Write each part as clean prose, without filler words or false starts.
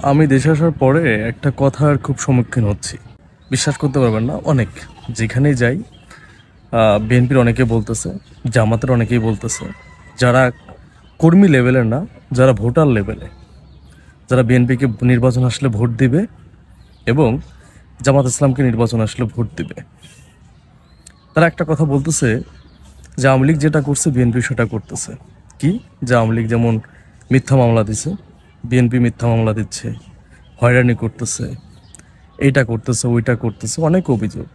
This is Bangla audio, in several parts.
আমি দেশে আসার পরে একটা কথার খুব সম্মুখীন হচ্ছি। বিশ্বাস করতে পারবেন না, অনেক যেখানেই যাই বিএনপির অনেকেই বলতেছে, জামাতের অনেকেই বলতেছে, যারা কর্মী লেভেলের না, যারা ভোটার লেভেলে, যারা বিএনপিকে নির্বাচন আসলে ভোট দিবে এবং জামাত ইসলামকে নির্বাচন আসলে ভোট দিবে, তারা একটা কথা বলতেছে যে আওয়ামী লীগ যেটা করছে বিএনপি সেটা করতেছে। কি? যে আওয়ামী লীগ যেমন মিথ্যা মামলা দিছে, বিএনপি মিথ্যা মামলা দিচ্ছে, হয়রানি করতেছে, এইটা করতেছে, ওইটা করতেছে, অনেক অভিযোগ।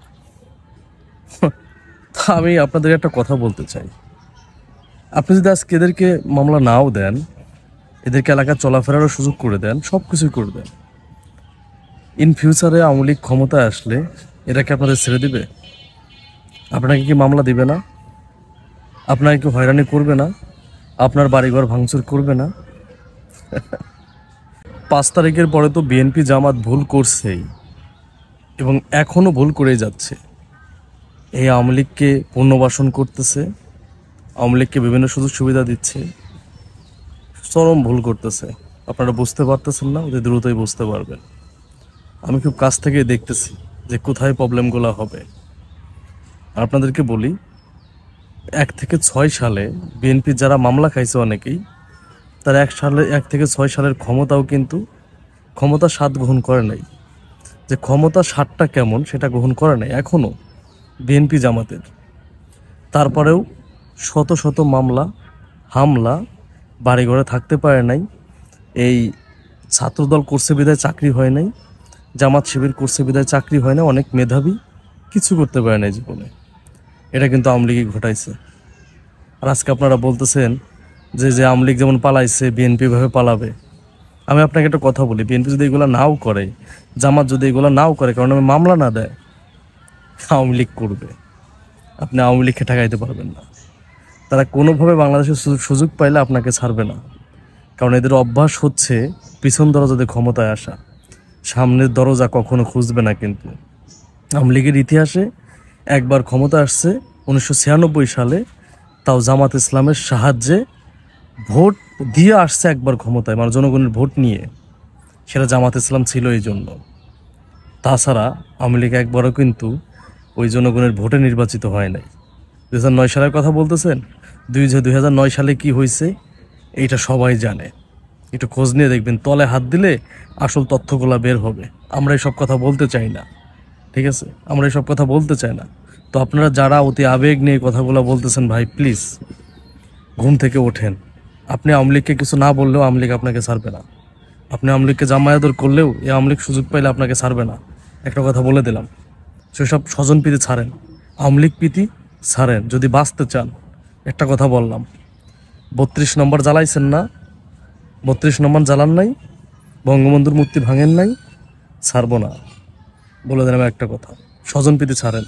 তা আমি আপনাদের একটা কথা বলতে চাই, আপনি যদি আজকে এদেরকে মামলা নাও দেন, এদেরকে এলাকা চলাফেরারও সুযোগ করে দেন, সব কিছুই করে দেন, ইন ফিউচারে আওয়ামী লীগ ক্ষমতায় আসলে এটাকে আপনাদের ছেড়ে দিবে? আপনাকে কি মামলা দিবে না? আপনাকে কি হয়রানি করবে না? আপনার বাড়িঘর ভাঙচুর করবে না? 5 তারিখের পরে তো বিএনপি জামাত ভুল করছেই এবং এখনও ভুল করেই যাচ্ছে। এই আওয়ামী লীগকে পুনর্বাসন করতেছে, আওয়ামী লীগকে বিভিন্ন সুযোগ সুবিধা দিচ্ছে, চরম ভুল করতেছে। আপনারা বুঝতে পারতেছেন না, অতি দ্রুতই বুঝতে পারবেন। আমি খুব কাছ থেকে দেখতেছি যে কোথায় প্রবলেমগুলো হবে। আপনাদেরকে বলি, 1 থেকে 6 সালে বিএনপি যারা মামলা খাইছে অনেকেই, তারা 1 থেকে 6 সালের ক্ষমতাও কিন্তু ক্ষমতা স্বাদ গ্রহণ করে নাই। যে ক্ষমতা স্বাদটা কেমন সেটা গ্রহণ করে নাই এখনও বিএনপি জামাতের। তারপরেও শত শত মামলা, হামলা, বাড়িঘরে থাকতে পারে নাই। এই ছাত্রদল করছে বিধায় চাকরি হয় নাই, জামাত শিবির করছে বিধায় চাকরি হয় না, অনেক মেধাবী কিছু করতে পারে নাই জীবনে। এটা কিন্তু আওয়ামী লীগই ঘটাইছে। আর আজকে আপনারা বলতেছেন যে আওয়ামী লীগ যেমন পালাইছে বিএনপি ভাবে পালাবে। আমি আপনাকে একটা কথা বলি, বিএনপি যদি এগুলো নাও করে, জামাত যদি এগুলো নাও করে, কারণ আমি মামলা না দেয়, আওয়ামী লীগ করবে। আপনি আওয়ামী লীগকে ঠেকাইতে পারবেন না। তারা কোনোভাবে বাংলাদেশের সুযোগ পাইলে আপনাকে ছাড়বে না, কারণ এদের অভ্যাস হচ্ছে পিছন দরজাতে ক্ষমতায় আসা, সামনের দরজা কখনো খুঁজবে না। কিন্তু আওয়ামী লীগের ইতিহাসে একবার ক্ষমতা আসছে 1996 সালে, তাও জামাত ইসলামের সাহায্যে ভোট দিয়ে আসছে একবার ক্ষমতায়, মানে জনগণের ভোট নিয়ে। সেটা জামাত ইসলাম ছিল এই জন্য। তাছাড়া আওয়ামী লীগ একবারও কিন্তু ওই জনগণের ভোটে নির্বাচিত হয় নাই। 2009 সালের কথা বলতেছেন, 2009 সালে কি হয়েছে এইটা সবাই জানে। একটু খোঁজ নিয়ে দেখবেন, তলে হাত দিলে আসল তথ্যগুলো বের হবে। আমরা এইসব কথা বলতে চাই না, ঠিক আছে? আমরা এইসব কথা বলতে চাই না। তো আপনারা যারা অতি আবেগ নিয়ে কথাগুলো বলতেছেন, ভাই প্লিজ ঘুম থেকে ওঠেন। আপনি আওয়ামী লীগকে কিছু না বললেও আওয়ামী লীগ আপনাকে ছাড়বে না। আপনি আওয়ামী লীগকে জামায়াতর করলেও এই আওয়ামী লীগ সুযোগ পাইলে আপনাকে ছাড়বে না। একটা কথা বলে দিলাম, সেসব স্বজন প্রীতি ছাড়েন, আওয়ামী লীগ প্রীতি ছাড়েন যদি বাঁচতে চান। একটা কথা বললাম, 32 নম্বর জ্বালাইছেন না, 32 নম্বর জ্বালান নাই, বঙ্গবন্ধুর মূর্তি ভাঙেন নাই, ছাড়বো না। বলে দিলাম একটা কথা, স্বজন প্রীতি ছাড়েন।